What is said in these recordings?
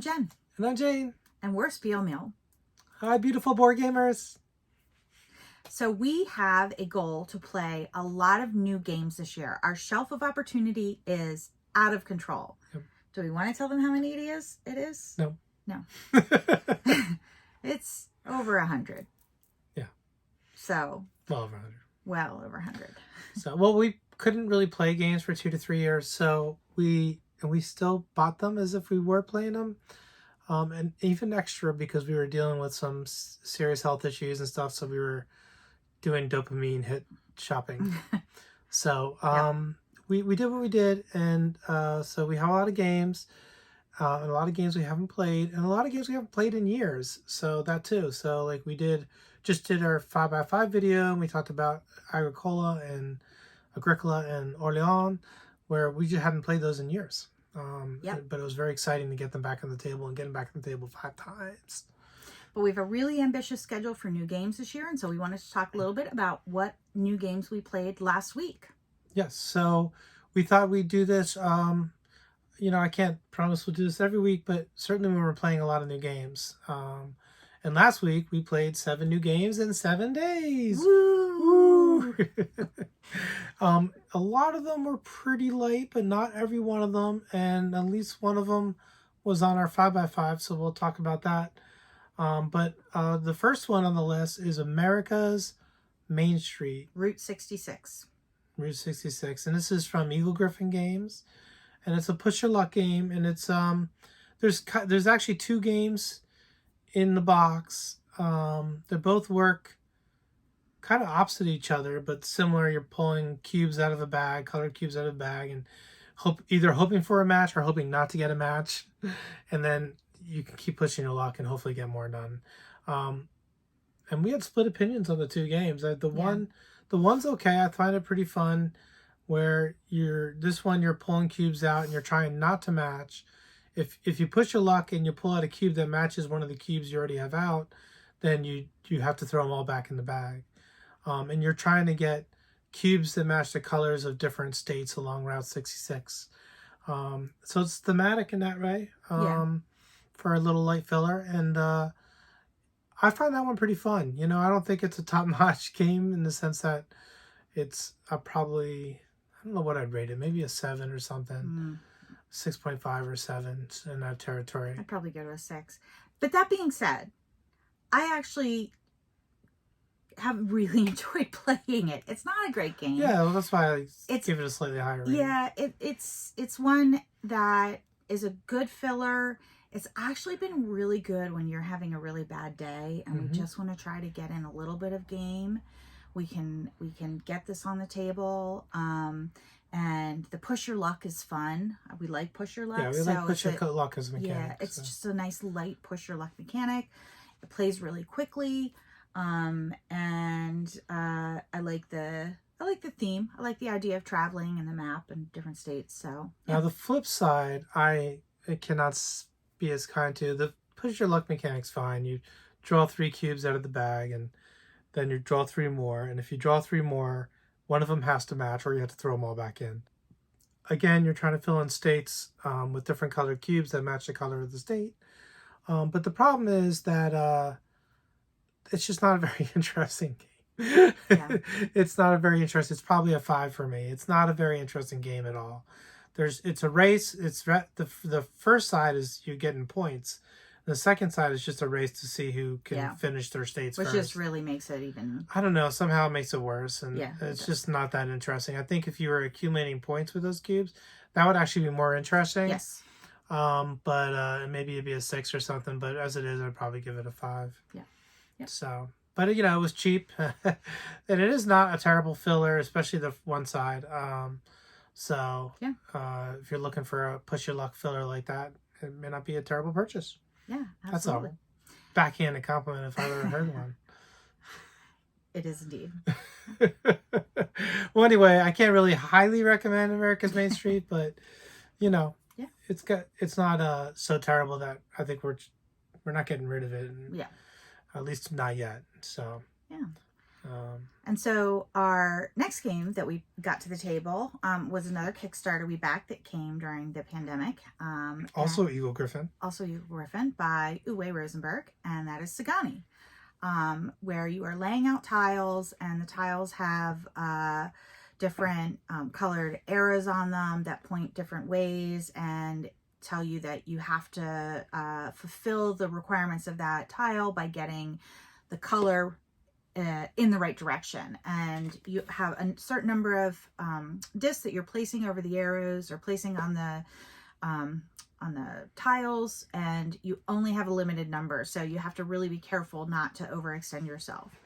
Jen. And I'm Jayne. And we're SpielMill. Hi, beautiful board gamers. So we have a goal to play a lot of new games this year. Our shelf of opportunity is out of control. Yep. Do we want to tell them how many it is? No. No. It's over 100. Yeah. So. Well over 100. Well over 100. So, we couldn't really play games for 2 to 3 years, so we still bought them as if we were playing them. And even extra because we were dealing with some serious health issues and stuff, so we were doing dopamine hit shopping. So we did what we did, and so we have a lot of games, and a lot of games we haven't played, and a lot of games we haven't played in years. So that too. So like we just did our 5x5 video, and we talked about Agricola and Orléans, where we just hadn't played those in years. But it was very exciting to get them back on the table and get them back on the table 5 times. But we have a really ambitious schedule for new games this year, and so we wanted to talk a little bit about what new games we played last week. Yes, so we thought we'd do this. I can't promise we'll do this every week, but certainly when we're playing a lot of new games. And last week we played 7 new games in 7 days. Woo! A lot of them were pretty light, but not every one of them. And at least one of them was on our 5x5, so we'll talk about that. But the first one on the list is America's Main Street. Route 66. Route 66. And this is from Eagle Griffin Games. And it's a push your luck game. And it's there's actually 2 games in the box. They both work kind of opposite each other, but similar. You're pulling cubes out of a bag, colored cubes out of a bag, and either hoping for a match or hoping not to get a match. And then you can keep pushing your luck and hopefully get more done. And we had split opinions on the 2 games. The one's okay. I find it pretty fun, where this one you're pulling cubes out and you're trying not to match. If you push your luck and you pull out a cube that matches one of the cubes you already have out, then you have to throw them all back in the bag. And you're trying to get cubes that match the colors of different states along Route 66. So it's thematic in that way. For a little light filler. And I find that one pretty fun. I don't think it's a top-notch game in the sense that it's probably, I don't know what I'd rate it, maybe a 7 or something. 6.5 or 7 in that territory. I'd probably go to a 6. But that being said, I actually have really enjoyed playing it. It's not a great game. Yeah, well, that's why I give it a slightly higher rating. Yeah, it's one that is a good filler. It's actually been really good when you're having a really bad day and we just want to try to get in a little bit of game. We can get this on the table. And the push your luck is fun. We like push your luck. Yeah, we like push your luck as a mechanic. Yeah, it's just a nice light push your luck mechanic. It plays really quickly. And I like the theme. I like the idea of traveling and the map and different states. So now the flip side, I cannot be as kind to. The push your luck mechanic's fine. You draw 3 cubes out of the bag, and then you draw 3 more. And if you draw 3 more, one of them has to match, or you have to throw them all back in. Again, you're trying to fill in states with different colored cubes that match the color of the state. But the problem is that it's just not a very interesting game. Yeah. It's not a very interesting. It's probably a 5 for me. It's not a very interesting game at all. It's a race. It's the first side is you getting points. The second side is just a race to see who can finish their states first. Which just really makes it even... I don't know. Somehow it makes it worse. And it's just not that interesting. I think if you were accumulating points with those cubes, that would actually be more interesting. Yes. But maybe it'd be a 6 or something. But as it is, I'd probably give it a 5. Yeah. Yep. So, but it was cheap. And it is not a terrible filler, especially the one side. If you're looking for a push your luck filler like that, it may not be a terrible purchase. Yeah, absolutely. That's all. Backhanded compliment if I've ever heard one. It is indeed. Well, anyway, I can't really highly recommend America's Main Street, but it's not so terrible that I think we're not getting rid of it. At least not yet. So And so our next game that we got to the table was another Kickstarter we backed that came during the pandemic. Also Eagle Griffin. Also Eagle Griffin by Uwe Rosenberg, and that is Sagani, where you are laying out tiles, and the tiles have different colored arrows on them that point different ways and tell you that you have to fulfill the requirements of that tile by getting the color in the right direction. And you have a certain number of discs that you're placing over the arrows or placing on the tiles, and you only have a limited number, so you have to really be careful not to overextend yourself.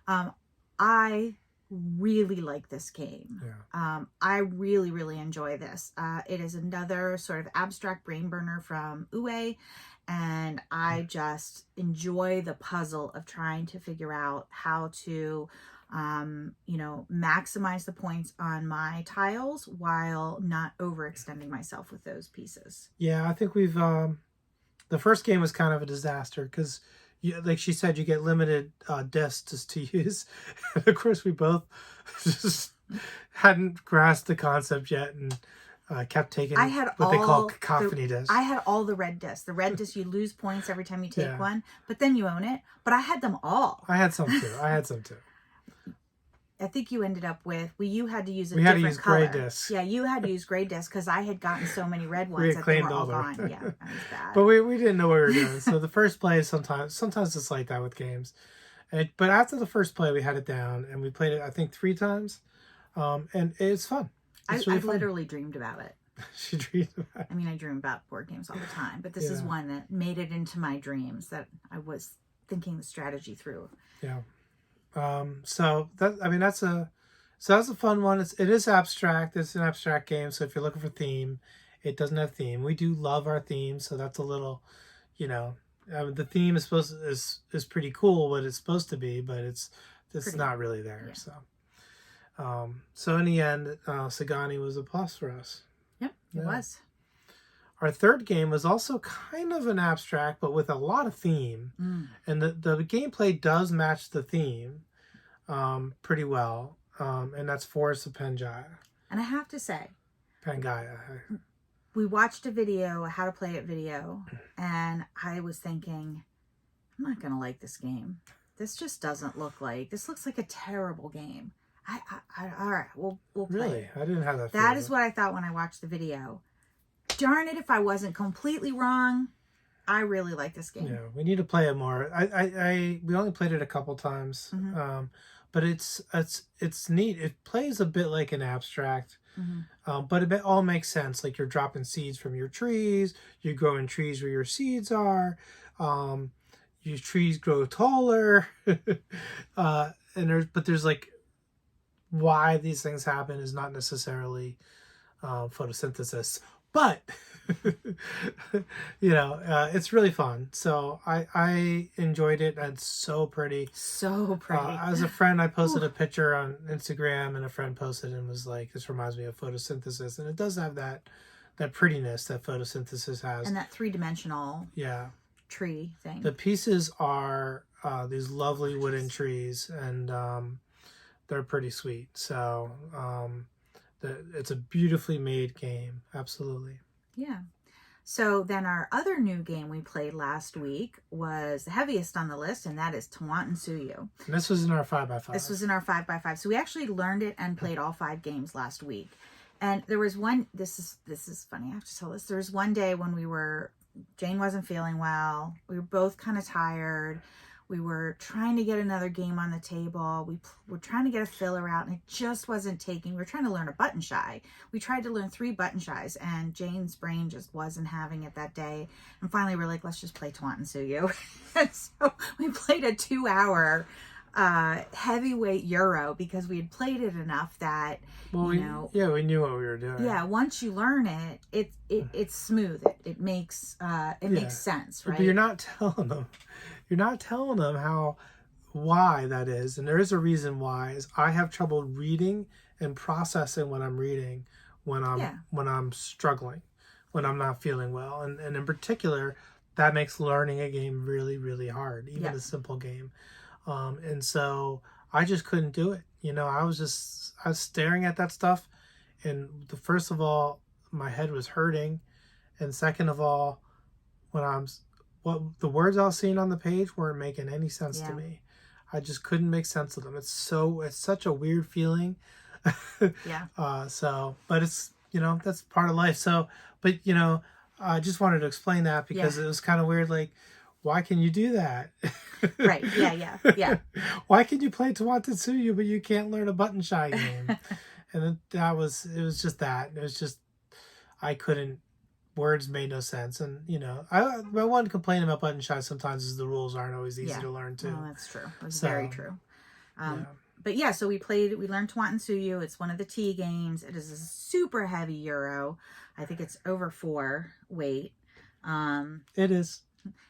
I really like this game. I really enjoy this. It is another sort of abstract brain burner from Uwe, and I just enjoy the puzzle of trying to figure out how to maximize the points on my tiles while not overextending myself with those pieces. Yeah, I think we've the first game was kind of a disaster because, like she said, you get limited discs to use. And of course, we both just hadn't grasped the concept yet and kept taking what they call cacophony discs. I had all the red discs. The red discs, you lose points every time you take one, but then you own it. But I had them all. I had some too. I think you ended up with, you had to use a different color. We had to use gray discs. Yeah, you had to use gray discs because I had gotten so many red ones that they were all gone. Yeah, that was bad. But we didn't know what we were doing. So the first play, sometimes it's like that with games. But after the first play, we had it down and we played it, I think, 3 times. And it's fun. It's really fun. Literally dreamed about it. She dreamed about it. I mean, I dream about board games all the time, but this is one that made it into my dreams that I was thinking the strategy through. Yeah. So that's a fun one. It is abstract. It's an abstract game. So if you're looking for theme, it doesn't have theme. We do love our theme. So that's a little, the theme is is pretty cool, what it's supposed to be, but it's not really there. Yeah. So in the end, Sagani was a plus for us. Yep, it was. Our third game was also kind of an abstract, but with a lot of theme. And the gameplay does match the theme pretty well. And that's Forest of Pangaia. And I have to say, Pangaia. We watched a video, a how to play it video, and I was thinking, I'm not going to like this game. This just doesn't look like, this looks like a terrible game. All right, we'll play Really? it. I didn't have that That is what I thought when I watched the video. Darn it, if I wasn't completely wrong, I really like this game. Yeah, we need to play it more. We only played it a couple times, but it's neat. It plays a bit like an abstract, but it all makes sense. Like you're dropping seeds from your trees, you're growing trees where your seeds are. Your trees grow taller, and there's like why these things happen is not necessarily photosynthesis. But, it's really fun. So I enjoyed it. And it's so pretty. So pretty. As a friend, I posted a picture on Instagram, and a friend posted and was like, this reminds me of photosynthesis. And it does have that prettiness that photosynthesis has. And that 3-dimensional tree thing. The pieces are these lovely wooden trees, and they're pretty sweet. So it's a beautifully made game. Absolutely. Yeah. So then our other new game we played last week was the heaviest on the list, and that is Tawantinsuyu. And this was in our 5x5. This was in our 5x5. So we actually learned it and played all 5 games last week. And there was one, this is funny, I have to tell this. There was one day when Jayne wasn't feeling well. We were both kind of tired. We were trying to get another game on the table. We were trying to get a filler out, and it just wasn't taking. We were trying to learn a button shy. We tried to learn 3 button shies, and Jayne's brain just wasn't having it that day. And finally, we're like, let's just play Tawantinsuyu. And so we played a 2-hour heavyweight Euro because we had played it enough that, we knew what we were doing. Yeah, once you learn it, it's smooth. It makes makes sense, right? But you're not telling them. You're not telling them why that is. And there is a reason why. Is I have trouble reading and processing what I'm reading when I'm struggling, when I'm not feeling well. And in particular, that makes learning a game really, really hard, even a simple game. And so I just couldn't do it. I was staring at that stuff, and first of all, my head was hurting, and second of all, when what the words I was seeing on the page weren't making any sense to me. I just couldn't make sense of them. It's such a weird feeling. Yeah. But it's, that's part of life. So, but I just wanted to explain that because it was kind of weird. Like, why can you do that? Right. Yeah. Why can you play Tawantinsuyu but you can't learn a button shy game? And it was just that. It was just, I couldn't, words made no sense. And, my one complaint about button shy sometimes is the rules aren't always easy to learn too. Oh, that's true. That's very true. Yeah. But yeah, so we learned Tawantinsuyu. It's one of the tea games. It is a super heavy euro. I think it's over 4 weight. It is.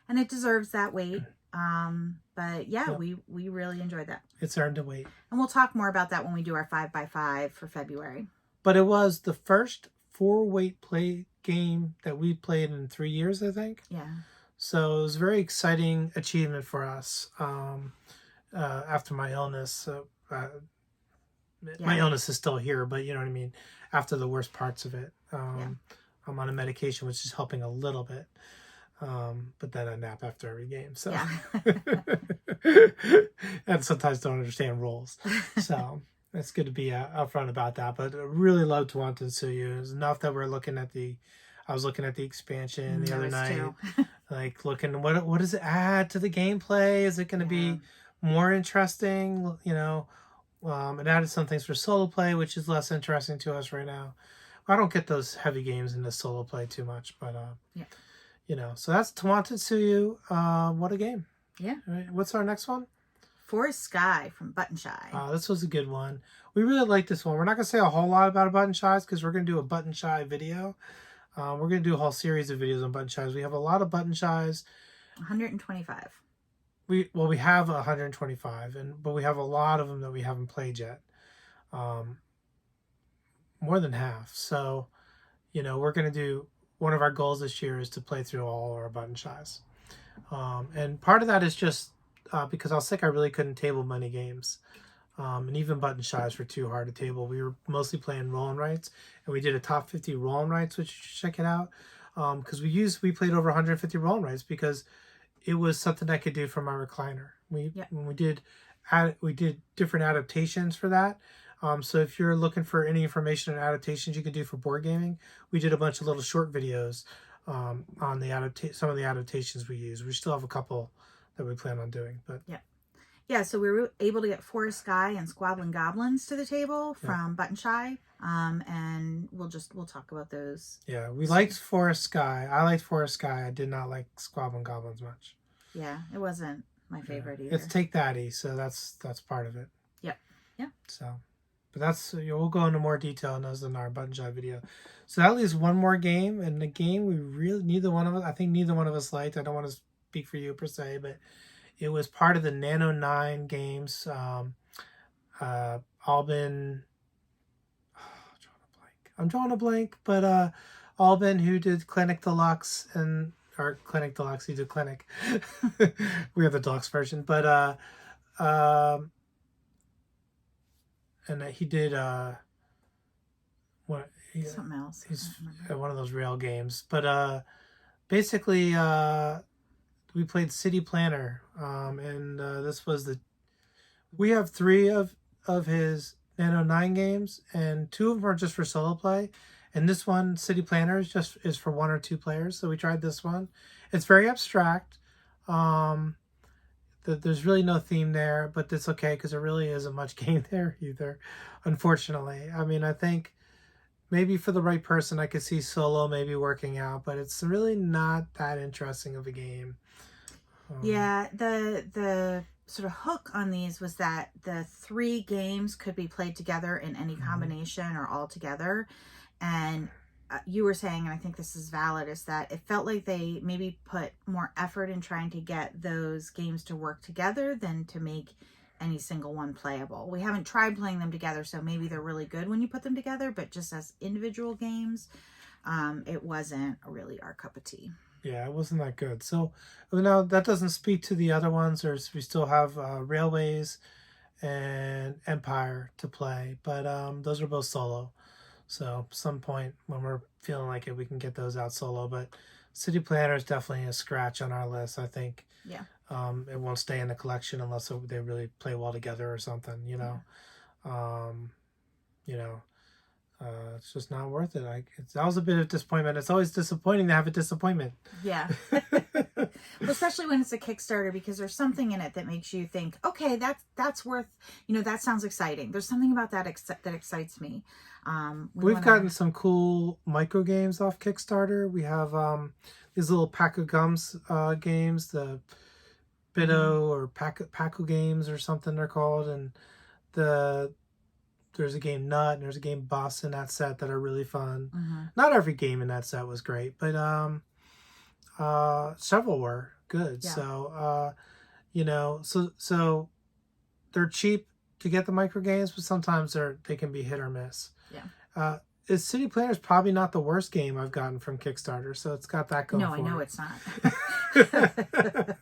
And it deserves that weight. But yeah, we really enjoyed that. It's earned a weight. And we'll talk more about that when we do our 5x5 for February. But it was the first 4-weight play game that we played in 3 years, I think. Yeah. So it was a very exciting achievement for us. After my illness, my illness is still here, but you know what I mean? After the worst parts of it, I'm on a medication, which is helping a little bit. But then I nap after every game. So, and sometimes don't understand rules. So it's good to be upfront about that. But I really love Tawantinsuyu. It was enough that I was looking at the expansion the other night, like looking what does it add to the gameplay? Is it going to be more interesting? It added some things for solo play, which is less interesting to us right now. I don't get those heavy games into solo play too much, but so that's Tawantinsuyu. What a game! Yeah. All right, what's our next one? Forest Sky from Button Shy. This was a good one. We really like this one. We're not gonna say a whole lot about a Button Shies because we're gonna do a Button Shy video. We're gonna do a whole series of videos on Button Shies. We have a lot of Button Shies. 125. We have 125, but we have a lot of them that we haven't played yet. More than half. So, we're going to do, one of our goals this year is to play through all our Button Shies. And part of that is just because I was sick, I really couldn't table many games. And even Button Shies were too hard to table. We were mostly playing roll and rights, and we did a top 50 roll and rights, which you should check it out. Because we played over 150 roll and rights because it was something I could do from my recliner. When we did different adaptations for that. So if you're looking for any information on adaptations you could do for board gaming, we did a bunch of little short videos on some of the adaptations we use. We still have a couple that we plan on doing, but so we were able to get Forest Sky and Squabblin Goblins to the table from Button Shy. And we'll talk about those. Yeah, we liked Forest Sky. I liked Forest Sky. I did not like Squabblin Goblins much. Yeah, it wasn't my favorite either. It's Take Thatty, so that's part of it. Yep. Yeah. So, but that's we'll go into more detail on those in our Button Shy video. So that leaves one more game, and the game we really neither one of us liked. I don't want to speak for you per se, but it was part of the Nano 9 games. Albin. I'm drawing a blank, but Albin, who did Clinic Deluxe or Clinic Deluxe, he did Clinic. We have the deluxe version, but and he did something else. He's one of those rail games, but basically we played City Planner, and this was we have 3 of his Nano 9 games, and 2 of them are just for solo play, and this one, City Planner, is for 1 or 2 players. So we tried this one. It's very abstract. There's really no theme there, but that's okay because there really isn't much game there either, unfortunately. I mean, I think maybe for the right person, I could see solo maybe working out, but it's really not that interesting of a game. Yeah, the sort of hook on these was that the 3 games could be played together in any combination or all together. And you were saying, and I think this is valid, is that it felt like they maybe put more effort in trying to get those games to work together than to make any single one playable. We haven't tried playing them together, so maybe they're really good when you put them together, but just as individual games, it wasn't really our cup of tea. Yeah, it wasn't that good. So now that doesn't speak to the other ones. We still have Railways and Empire to play, but those are both solo. So some point when we're feeling like it, we can get those out solo. But City Planner is definitely a scratch on our list. I think Yeah. it won't stay in the collection unless they really play well together or something. You know, you know, it's just not worth it. That was a bit of disappointment. It's always disappointing to have a disappointment. Yeah. Well, especially when it's a Kickstarter, because there's something in it that makes you think, okay, that's worth, that sounds exciting. There's something about that that excites me. We've gotten some cool micro games off Kickstarter. We have these little pack of gums games, the Bitto or Paco games or something they're called, and there's a game Nut and there's a game Bus in that set that are really fun. Not every game in that set was great, but several were good. Yeah. So so they're cheap to get the micro games, but sometimes they can be hit or miss. Yeah. City Planner is probably not the worst game I've gotten from Kickstarter, so it's got that going for it. No, I know it's not.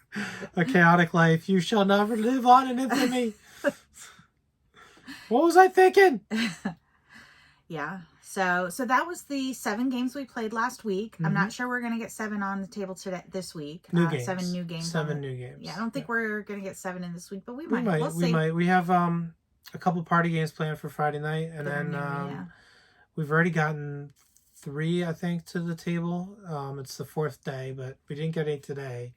A chaotic life, you shall never live on in infamy. What was I thinking? Yeah. So that was the 7 games we played last week. I'm not sure we're going to get 7 on the table this week. New games. 7 new games. 7 new games. Yeah, I don't think we're going to get 7 in this week, but we might. We'll see. We might. We have a couple party games planned for Friday night, and then we've already gotten 3, I think, to the table. It's the 4th day, but we didn't get 8 today.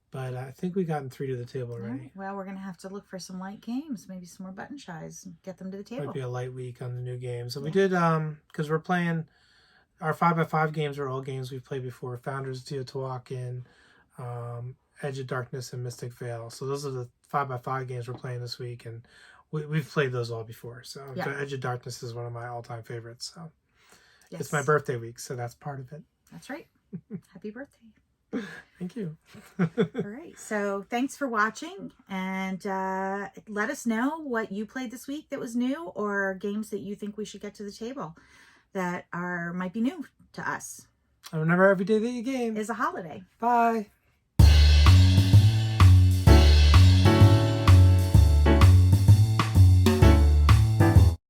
But I think we've gotten 3 to the table already. Right. Well, we're going to have to look for some light games, maybe some more button shies, and get them to the table. Might be a light week on the new games. So we did, because we're playing, our 5x5 games are all games we've played before. Founders, Teotihuacan, Edge of Darkness, and Mystic Vale. So those are the 5x5 games we're playing this week, and we've played those all before. So Edge of Darkness is one of my all-time favorites. So it's my birthday week, so that's part of it. That's right. Happy birthday. Thank you. All right. So thanks for watching, and let us know what you played this week that was new, or games that you think we should get to the table that might be new to us. And remember, every day that you game is a holiday. Bye.